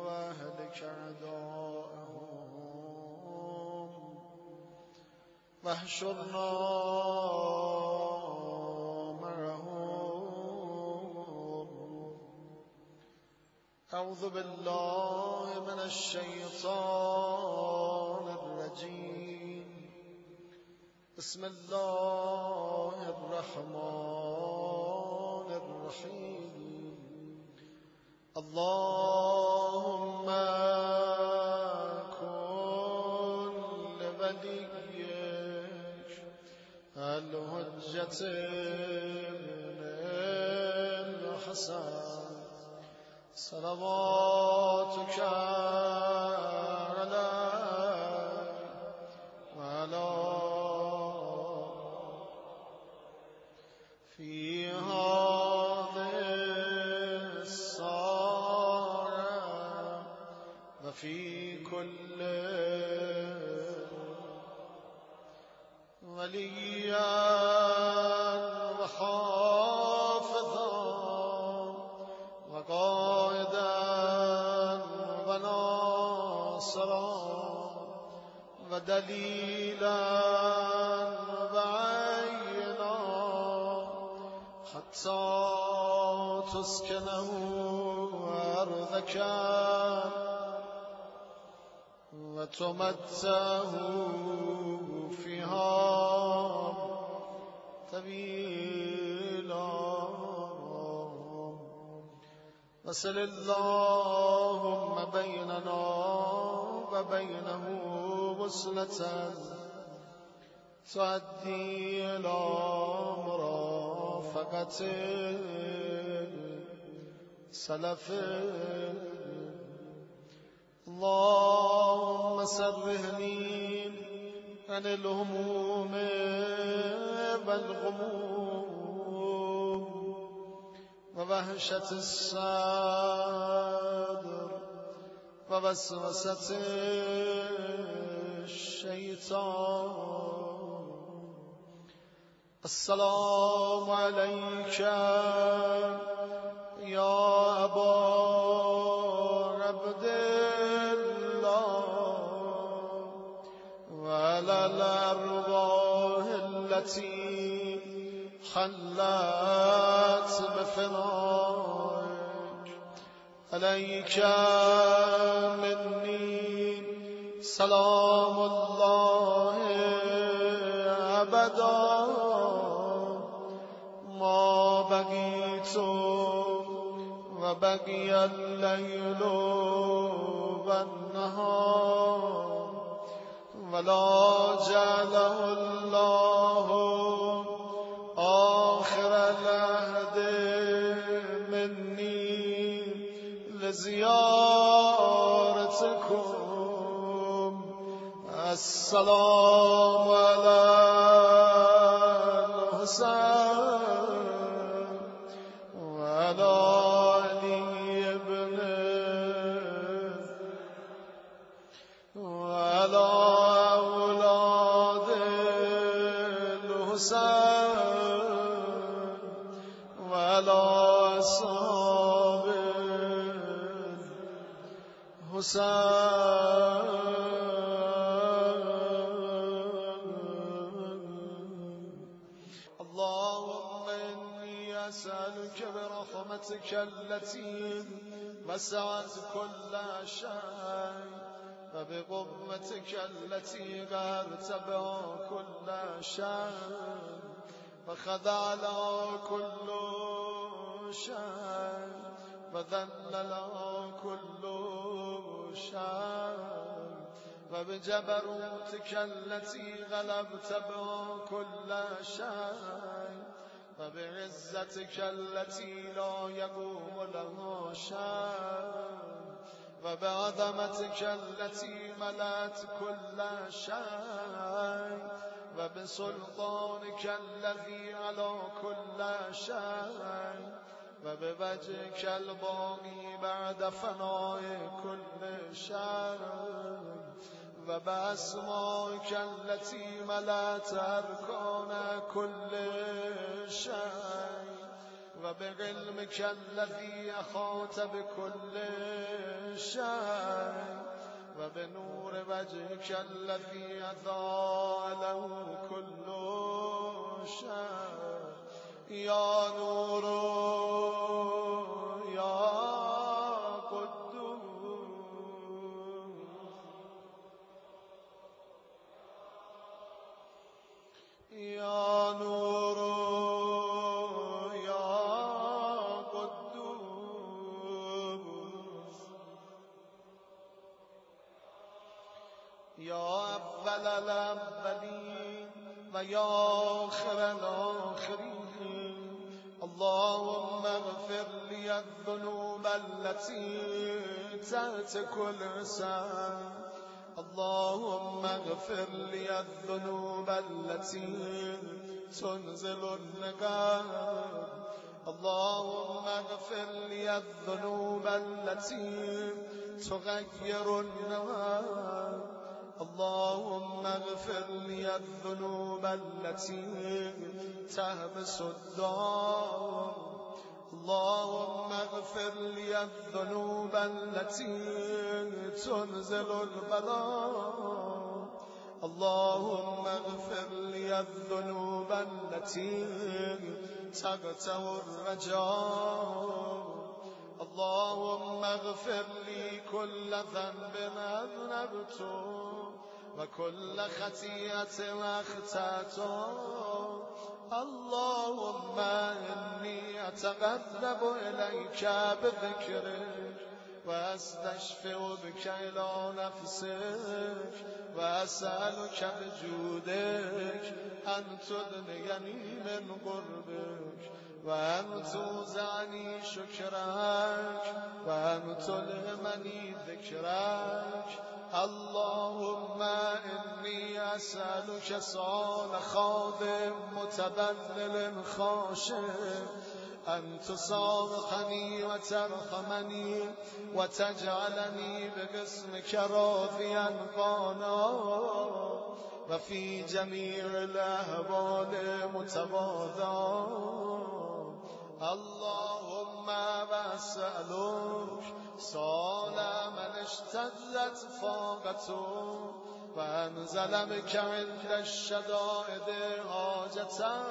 واهلك أعداءهم واحشرنا معهم. أعوذ بالله من الشيطان الرجيم. بسم الله الرحمن الرحيم. اللهم كن لوليك الحجة الحسن صلواتك عليه وعلى في هذه الساعة وفي كل وليا وحافظا وقائدا وناصرا ودليلا وعينا حتى تسكنه أرضك وتمتعه فيها طويلا. وصل اللهم بيننا وبينه وصلة تؤدي إلى مرافقة سلف. اللهم سرهني عن الهموم والغموم ووهشة الصدر ووسوسة الشيطان. السلام عليك يا أبا عبد الله وعلى الأرواح التي حلت بفنائك. عليك مني سلام الله أبدا ما بقيت وبقي الليل والنهار ولا جعله الله آخر العهد مني لزيارتكم. السلام على الحسين وعلى علي بن وعلى أولاد الحسين وعلى أصحاب الحسين. اللهم إني أسألك برحمتك التي وسعت كل شيء وبقوتك التي غارت بها كل شيء وخضع لها كل شيء وذل لها كل شيء وبجبروتك التي غلبت بها كل شيء وبعزتك التي لا يقوم لها شيء وبعظمتك التي ملأت كل شيء وبسلطانك الذي على كل شيء وبوجهك الباقي بعد فناء كل شيء وبأسمائك التي ملأت أركان كل شيء وبعلمك الذي أحاط بكل شيء وبنور وجهك الذي أضاء له كل شيء يا نور يا قدوس يا نور يا قدوس يا أول الأولين ويا آخر الآخرين اللهم اغفر لي الذنوب التي تحت كل إنسان اللهم اغفر لي الذنوب التي تنزل النقاب اللهم اغفر لي الذنوب التي تغير النواب اللهم اغفر لي الذنوب التي تهبس الدار اللهم اغفر لي الذنوب التي تنزل البلاء اللهم اغفر لي الذنوب التي تقطع الرجاء اللهم اغفر لي كل ذنب أذنبته وكل خطيئة أخطأته اللهم إني أتقرب إليك بذكرك وأستشفع بك إلى نفسك وأسألك بجودك أن تدنيني من قربك وأن توزعني شكرك وأن تلهمني ذكرك اللهم إني أسألك سؤال خاضع متبذل خاشع أن تصافحني وترحمني وتجعلني بقسمك راضيا قانا وفي جميع الأحوال متواضعا اللهم وأسألك سؤال من اشتدت فاقته وأنزل بك عند الشدائد حاجته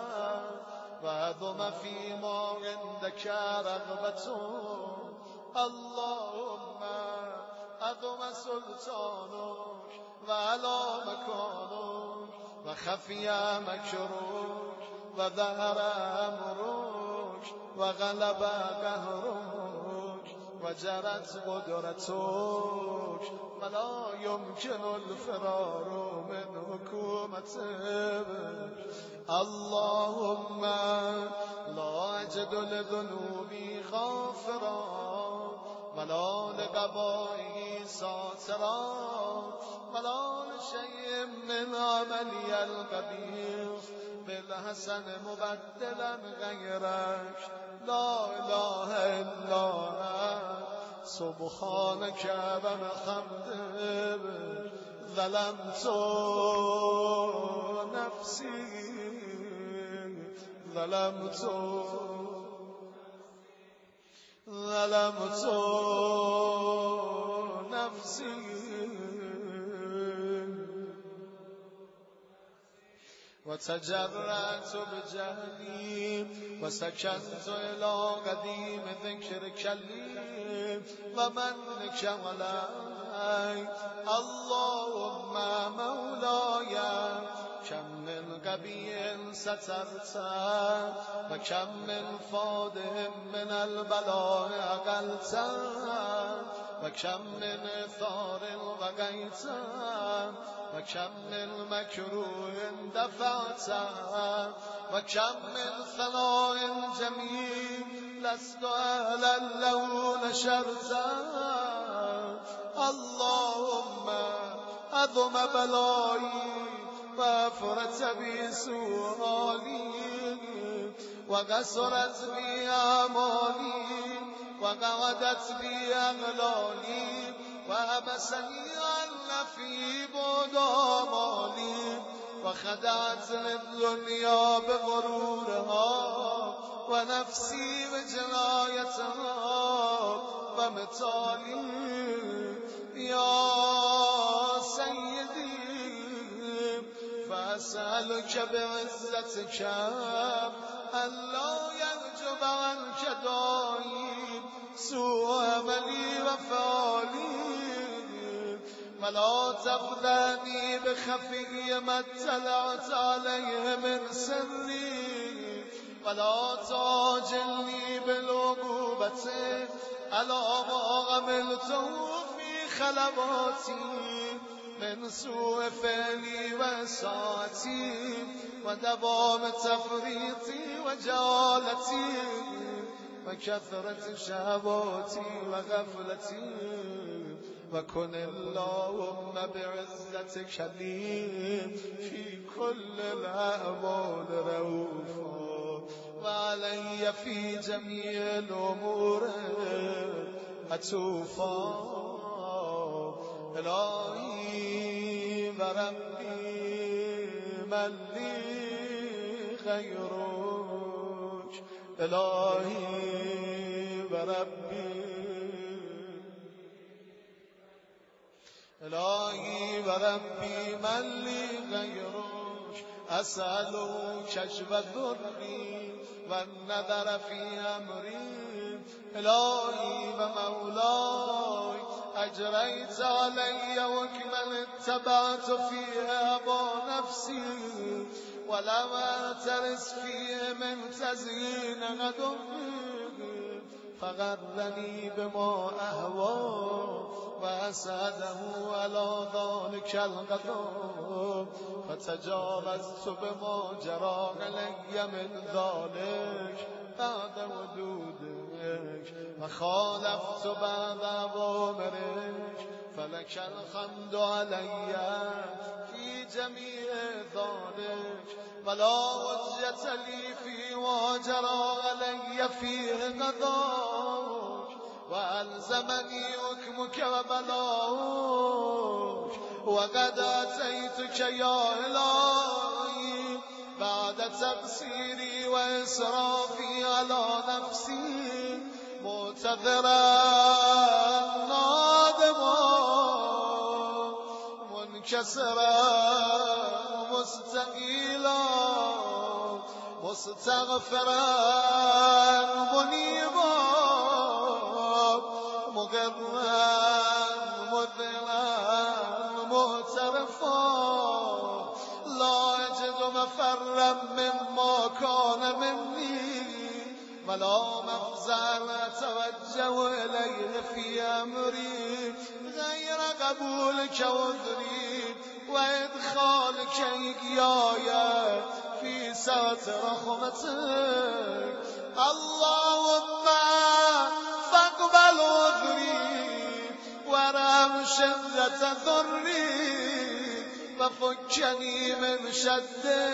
وعظم فيما عندك رغبته اللهم عظم سلطانك وعلى مكانك وخفي مكرك وظهر أمرك وغلب قهرك وجرت قدرتك ولا يمكن الفرار من حكومتك اللهم لا أجد لذنوبي غافرا ولا لقبائه ساترا ولا لشيء من عملي القبيح بالحسن مبدلا غيرك لا إله إلا أنت سبحانك وبحمدك ظلمت نفسي ظلمت نفسي وتجرأت بجهلي وسكنت إلى قديم ذكرك لي ومنك علي اللهم مولاي كم من قبي سترت وكم من فاده من البلاء أقلت وكم من ثار وقيت وكم من مكروه دفعت وكم من ثناء جميل لست أهلا له نشرت اللهم أضم بلائي وافرت بي سؤالي وقصرت بي آمالي وقعدت بي أغلالي وأبسني في بعد آمالي وخدعت للدنيا بغرورها ونفسي بجنايتها ومثالي يا سيدي فأسألك بعزتك ألا يرجب عنك دائم سوء عملي وفعلي ولا تخذني بخفي ما اطلعت عليه من سري ولا تعجلني بالعقوبة على ما عملته في خلواتي من سوء فعلي وساعتي ودوام تفريطي وجالتي وكثرة شهواتي وغفلتي وكن اللهم بعزتك لي في كل الأعمال رؤوفا وعلي في جميع الأمور عطوفا إلهي وربي من لي غيرك إلهي وربي من لي غيرك أسألك كشف ضري والنظر في أمري إلهي ومولاي أجريت علي وكما اتبعت فيها أبا نفسي ولم أترس فيه من تزيين غدوي فغرني بما أهوى وأسعده على ذلك الغضب فتجاوزت بما جرى علي من ذلك بعد ودودك وخالفت بعد أوامرك فلك الحمد علي في جميع ذلك ولا حجة لي في وجرى علي فيه قضاك وألزمني حكمك وبلاك وقد أتيتك يا إلهي بعد تقصيري وإسرافي على نفسي معتذرا نادما منكسرا مستقيلا مستغفرا منيبا مقرا مذلا معترفا لا أجد مفرا مما كان مني ولا مفزعا أتوجه إليه في أمري غير قبولك وذري وإدخالك إياي في سعة رحمتك اللهم فاقبل وذري ورحم شدة ضري وفكني من شدة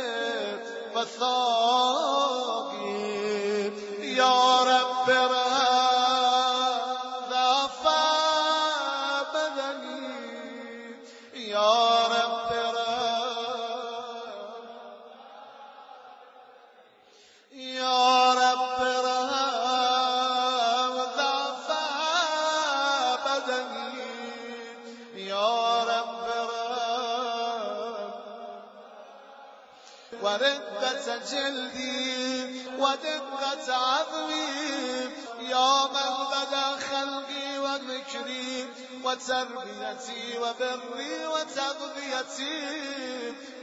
وثاقي يا رب ضعف بدني يا رب يا رب ضعف بدني يا رب ورقة جلدي ودقة عظمي يا من بدا خلقي وذكري وتربيتي وبري وتغذيتي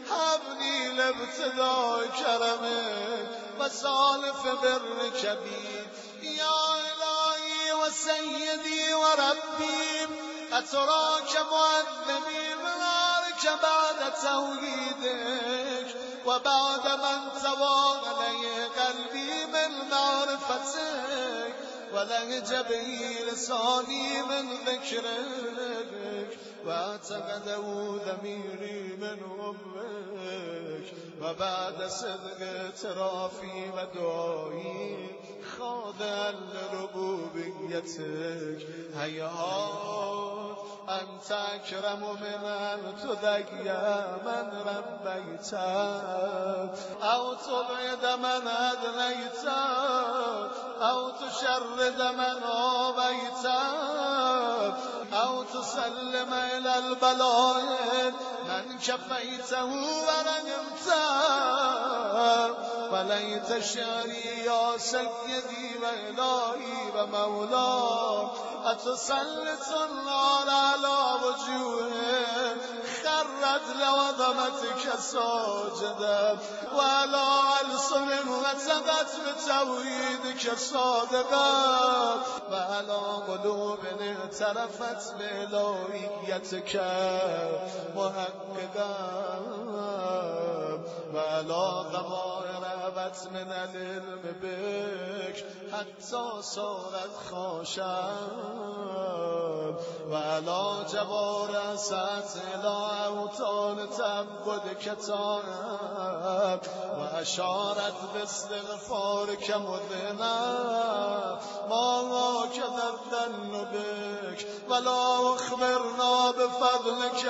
هبني لابتلاء كرمك وسالف برك بي يا إلهي وسيدي وربي أتراك معذبي منارك بعد توحيدك وبعد من توى عليه قلبي من معرفتك ولهج به لساني من ذكرك واعتقده ضميري من حبك وبعد صدق اعترافي ودعائي خاضعا لربوبيتك هيهات أنت أكرم من أن تدعي من ربيت أو تبعد من أدنيت أو تشرد من آبيت أو تسلم إلى البلاء من كفيته ورحمت. وليت شعري يا سيدي وإلهي ومولاي أتسلط النار على وجوههم خرت لعظمتك ساجدا وعلى ألسن وتقت بتوحيدك صادقا وعلى قلوب اعترفت بإلهيتك محققا وعلى ضمائر أبت من العلم بك حتى صارت خاشعا وعلى جوار أسعت إلى أوطان تعبدك طاعا وأشارت باستغفارك مذنا ما كذا الظن بك ولا أخبرنا بفضلك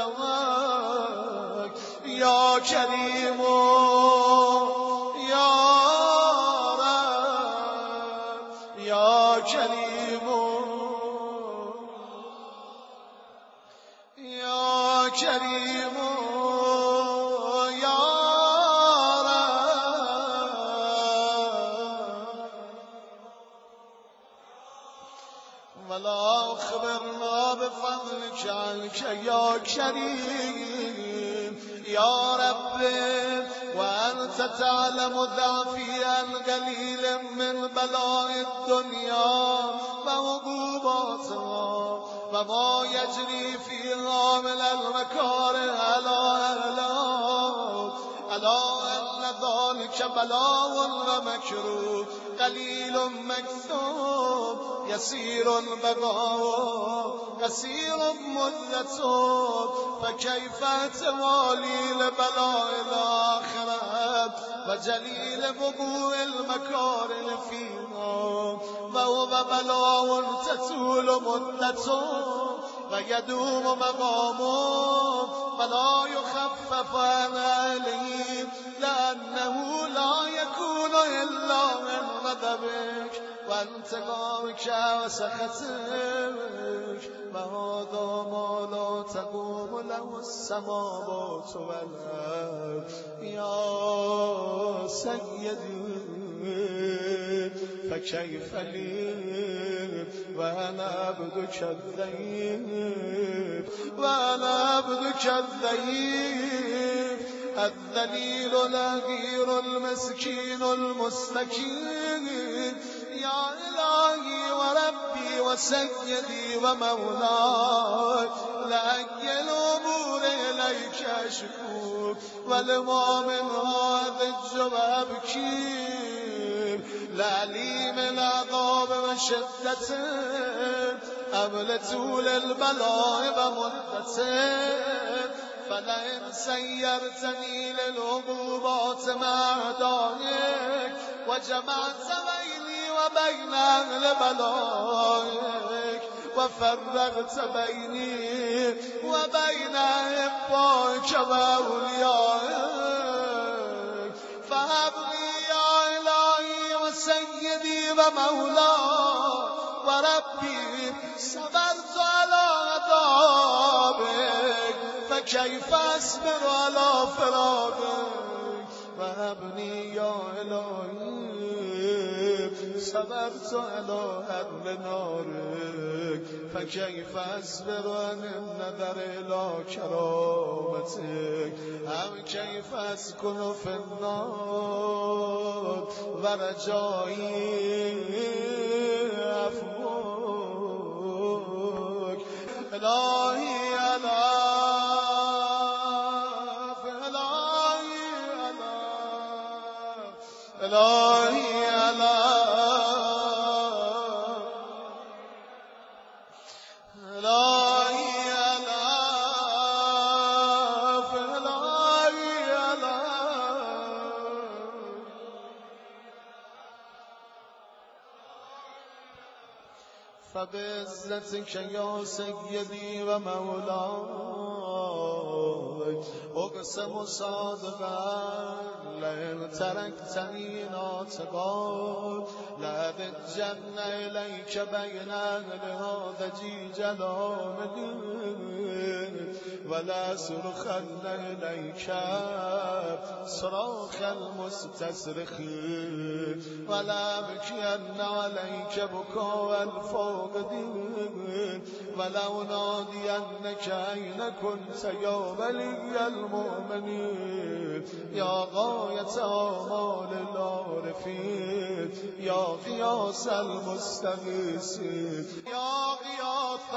يا كريم يا رب يا كريم يا كريم يا رب ولا أخبرنا بفضلك عنك يا كريم يا رب وأنت تعلم ضعفي القليل من بلاء الدنيا وعقوباتها وما يجري فيها من المكاره ألا أن ذلك بلاء ومكروه قليل مكتوب يسير البقاء يسير مدته فكيف توالي لبلاء الآخرة وجليل وقوع المكارم فيها وهو بلاء تطول مدته ويدوم مقامه ولا يخفف عن أهله لأنه لا يكون إلا من غضبك وانتقامك وسخطك وهذا ما لا تقوم له السماوات والأرض يا سيدي فكيف لي وأنا عبدك الضعيف وأنا عبدك الضعيف الذليل الأغير المسكين المستكين يا إلهي وربي وسيدي ومولاي لأي الأمور إليك أشكو ولما من هذا الجواب كيف لا لي من عذاب وشدته أم لطول البلاء ومدته فلئن سيرتني للعقوبات مع أعدائك وجمعت بيني وبين أهل بلائك وفرقت بيني وبين أحبائك وأوليائك فهب لي يا إلهي وسيدي ومولاي وربي صبرت على عذابك فكيف أصبر على فراقك وهبني يا إلهي صبرت على أهل نارك فكيف أصبر عن النظر إلى كرامتك أم كيف أسكن في النار ورجائي عفوك إلهي إلهي فبعزتك يا سيدي ومولاي أقسم صادقا لئن تركتني ناطقا لأبجن إليك بين هذا جلالك ولا صرخن إليك صراخ المستصرخ ولا بكين عليك بكاء الفاقدين ولو نادينك أين كنت يا ولي المؤمنين يا غاية آمال العارفين يا غياث المستغيثين يا غياث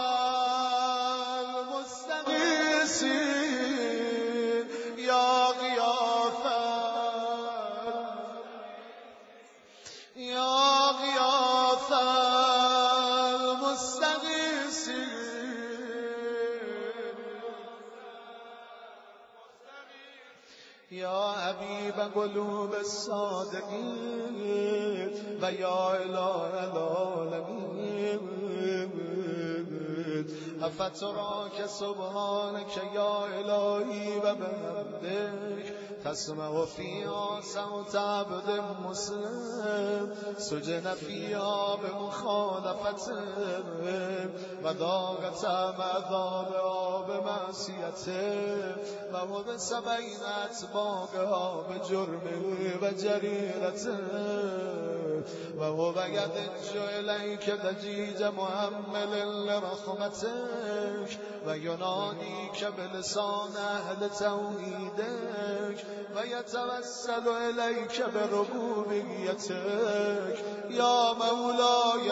المستغيثين يا غياث المستغيثين يا حبيب قلوب الصادقين ويا إله العالمين أفتراك سبحانك يا إلهي وبحمدك تسمع فيها صوت عبد مسلم سجن فيها بمخالفته وضاقت عذابها بمعصيته وحبس بين أطباقها بجرمه وجريرته وهو يدج إليك دجيج مؤمل لرحمتك ويناديك بلسان أهل توحيدك ويتوسل إليك بربوبيتك يا مولاي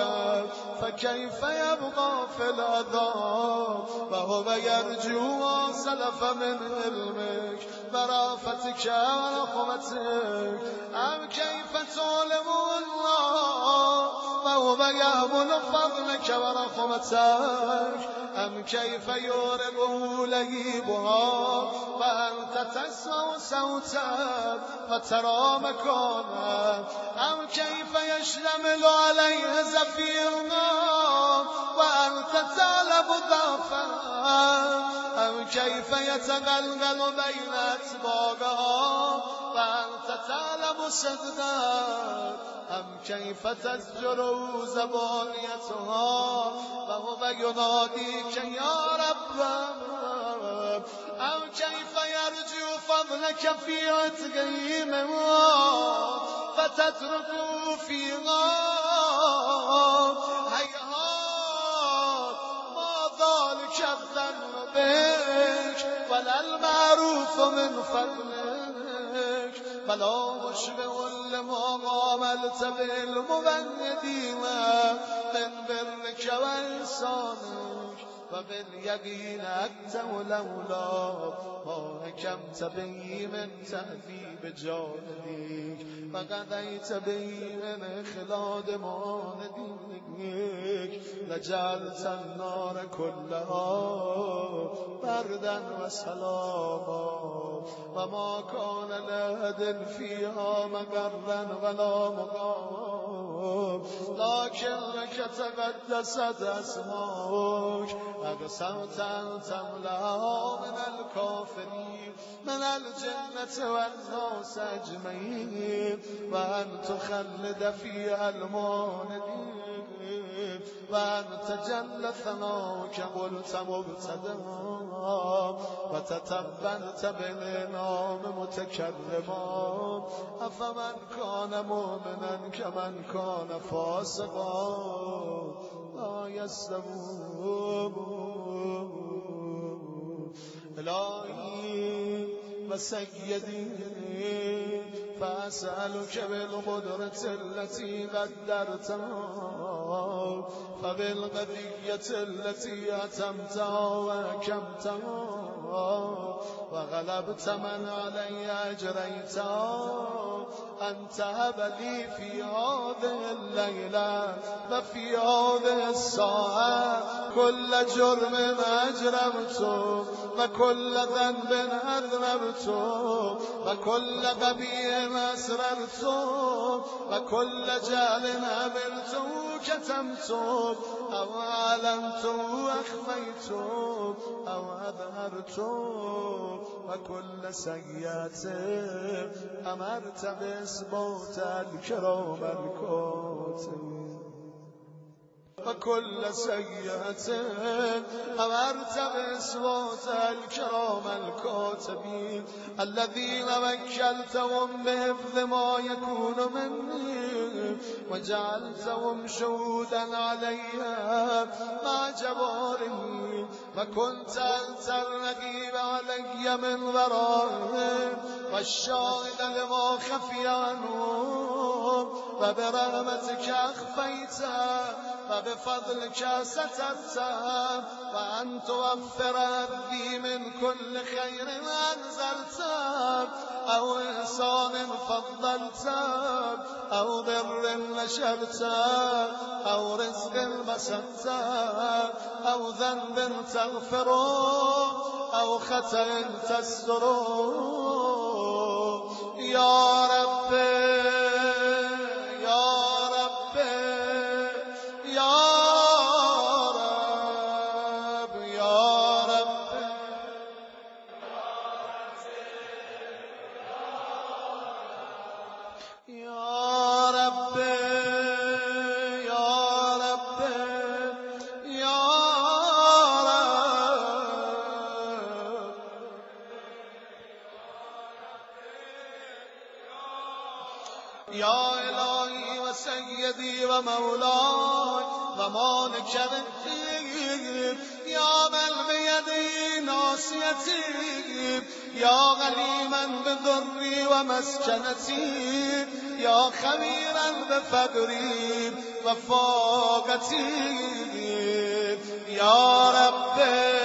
فكيف يبقى في العذاب وهو يرجو ما سلف من علمك ورأفتك ورحمتك أم كيف تعلم الله وهو يأمل فضلك ورحمتك أم كيف يوربه لهيبها وأنت تسمع صوتا فترى مكانا أم كيف يشتمل عليه زفيرنا وأنت تعلم ضعفا أم كيف يتغلغل بين أطباقها وأنت تعلم صدقا أم كيف تزجر زبانيتها وهو يناديك يا رب أم كيف يرجو فضلك في عتقه منها فتتركه فيها هيهات ما ذلك الظن بك ولا المعروف من فضلك فلا مشبه لما عملت بالمبندين من برك وإحسانك وباليقين أنت ولولا ما حكمت به من تأديب جانبك وقضيت به من إخلاد ماندينك لجعلت النار كلها بردا وسلاما وما كان لأحد فيها مقرا ولا مقام لكنك تقدست أسماؤك أقسمت أن تملأها من الكافرين من الجنة والناس أجمعين وأن تخلد فيها المعاندين وأن تجل ثناؤك قلت مبتدا وتتبنت بالإنعام متكرما أفمن كان مؤمنا كمن كان فاسقا لا يستوون إلهي وسيدي فأسألك بالقدرة التي قدرتها فبالقضية التي أتمتها وأكمتها وغلبت من علي أجريتها أن تهب لي في هذه الليلة وفي هذه الساعة كل جرم أجرمت وكل ذنب أذنبت وكل غبي أسررت وكل جهل عملت كتمت أو أعلنت أخفيت أو أظهرت وكل سيئة أمرت بإثبات الكرام الكاتبين وكل سيئة أمرت بإثبات الكرام الكاتبين الذين وكلتهم بحفظ ما يكون مني وجعلتهم شهودا عليها مع جبارهم وكنت أنت الرقيب علي من ورائهم والشاهد لما خفي عنهم وبرحمتك أخفيت وبفضلك سترت وأن توفر بي من كل خير أنزلت أو إحسان فضلت أو بر نشرت أو رزق بسطت أو ذنب تغفر أو خطأ تستر يا ربي يا إلهي وسيدي ومولاي ومالك الدين يا من بيدي ناصيتي يا غليما بضري ومسكنتي يا خبيرا بفقري وفاقتي يا ربي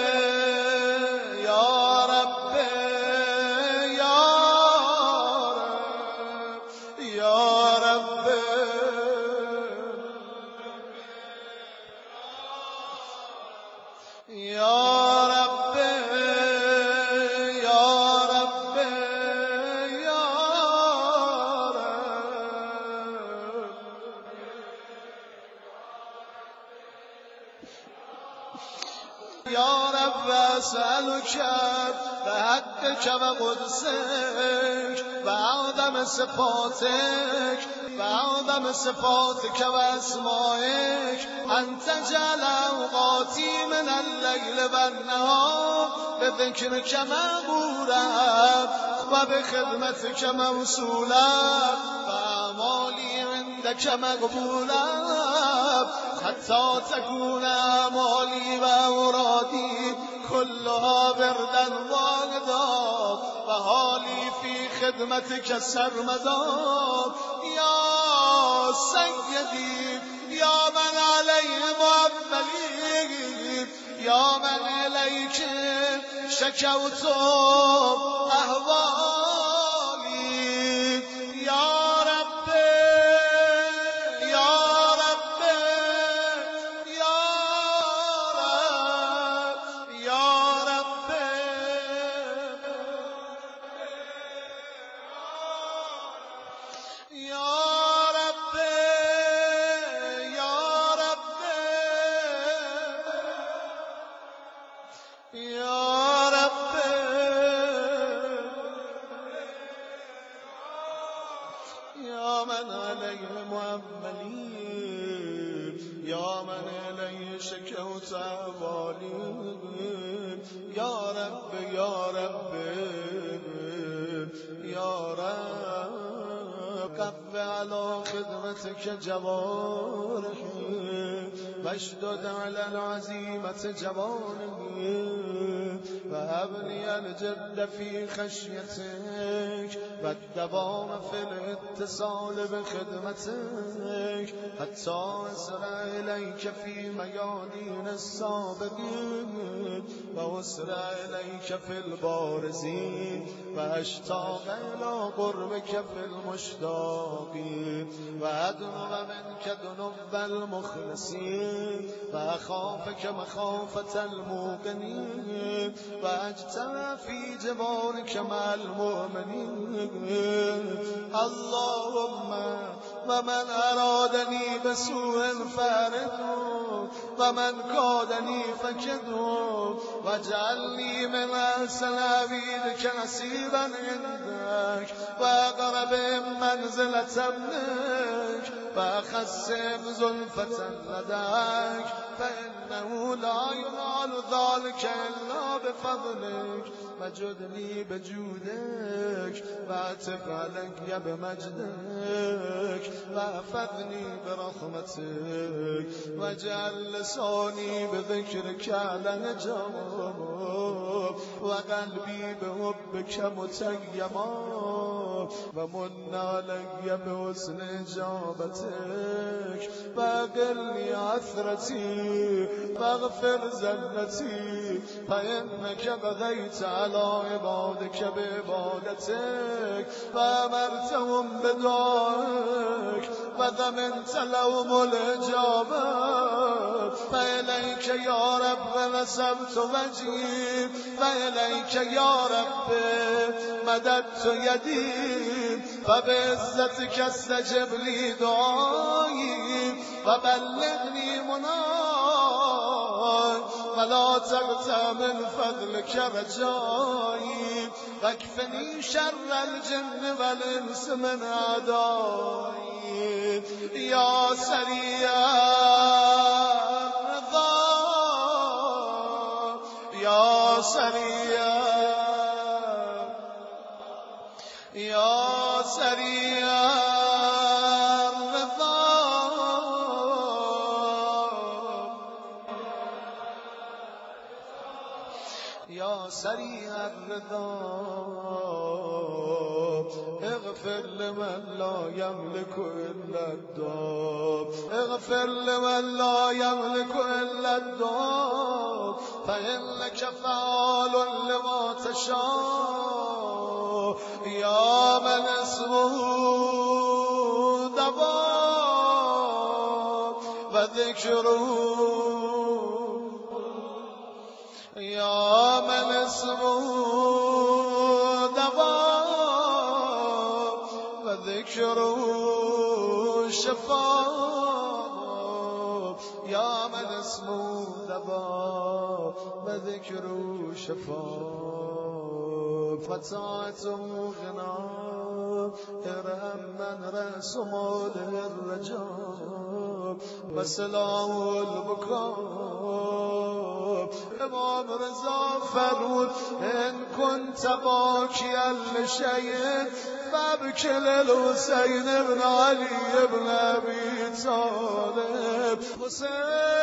يا رب أسألك بحقك وقدسك وأعظم صفاتك وأعظم صفاتك وأسمائك أن تجعل أوقاتي من الليل والنهار بذكرك مغبورا وبخدمتك موصولا وأعمالي عندك مقبولا حتى تكون أعمالي وأورادي كلها بردا واغدا وحالي في خدمتك سرمدا يا سيدي يا من عليه مؤملين يا من إليك شكوت أهوالي يا من عليه مؤملين يا من إليه شكوت أهوالي يا رب يا رب يا رب قف على خدمتك جوارحي واشدد على العزيمة جوانحي وهبني الجد في خشيتك والدوام في الاتصال بخدمتك حتى أسر إليك في ميادين السابقين وأسر إليك في البارزين وأشتاق إلى قربك في المشتاقين وأدنو منك دنو المخلصين وأخافك مخافة الموقنين وأجتمع في جوارك مع المؤمنين. اللهم ومن أرادني بسوء فارده ومن كادني فكده واجعلني من أحسن عبيدك نصيبا عندك وأقرب منزلة منك وأخسب زلفة لديك فإنه لا ينال ذلك إلا بفضلك. مجدني بجودك واعتف علي بمجدك واحفظني برحمتك واجعل لساني بذكرك على نجوم وقلبي بحبك متيما ومن علي بحسن إجابتك واقلني عثرتي واغفر زلتي فإنك بغيت على عبادك بعبادتك فأمرتهم بدعائك وضمنت لهم الإجابة. فإليك يا رب نسبت وجهي فإليك يا رب مددت يدي فبعزتك استجب لي دعائي وبلغني مناي ولا تغتى من فضلك رجائي واكفني شر الجن والإنس من أعدائي. يا سريع الرضا يا سريع يا سريع الرضا يا سريع الرضا اغفر لمن لا يملك إلا الدعاء اغفر لمن لا يملك إلا الدعاء فإنك فعال لما تشاء. يا من اسمه دواء وذكره يا من اسمه دواء وذكره شفاء. يا من اسمه دواء وذكره شفاء. فتاة غنى ارحم من رأس ماله الرجاء وسلام البكاء. امام رضا فرمود ان كنت باكيا لشيء فابكي للحسين بن علي بن ابي طالب. وسلام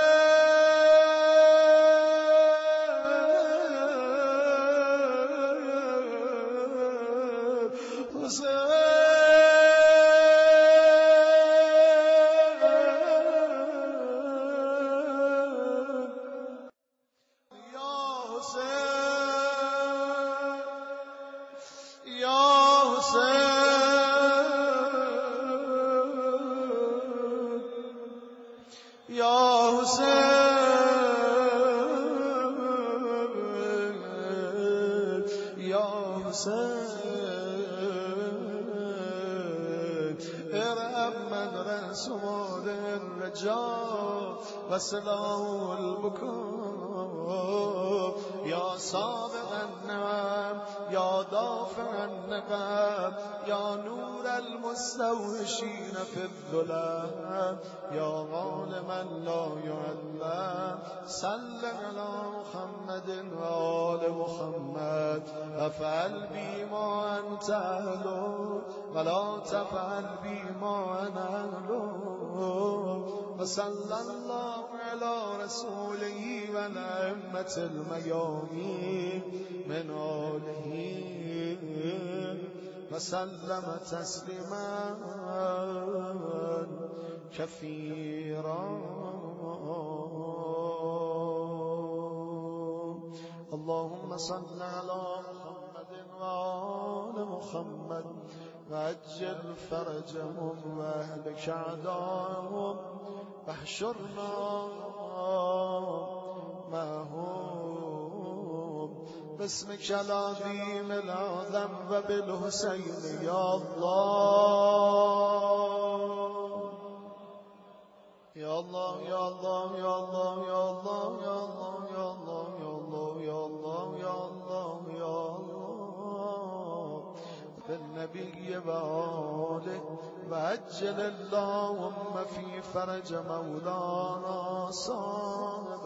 البكاء. يا سابق النعم يا دافع النقم يا نور المستوحشين في الظلام يا عالما لا يعلم صل على محمد وآل محمد افعل بي ما أنت أهله ولا تفعل بي ما أنا أهله. وصلى الله على رسوله والأئمة الميامين من آله وسلم تسليما كثيرا. اللهم صل على محمد وآل محمد وعجل فرجهم واهلك أعداءهم واحشرنا معهم باسمك العظيم الأعظم وبالحسين يا الله يا الله يا الله يا الله يا الله يا الله يا الله يا الله يا الله يا الله بالنبي وآله وعجل اللهم في فرج مولانا صاحب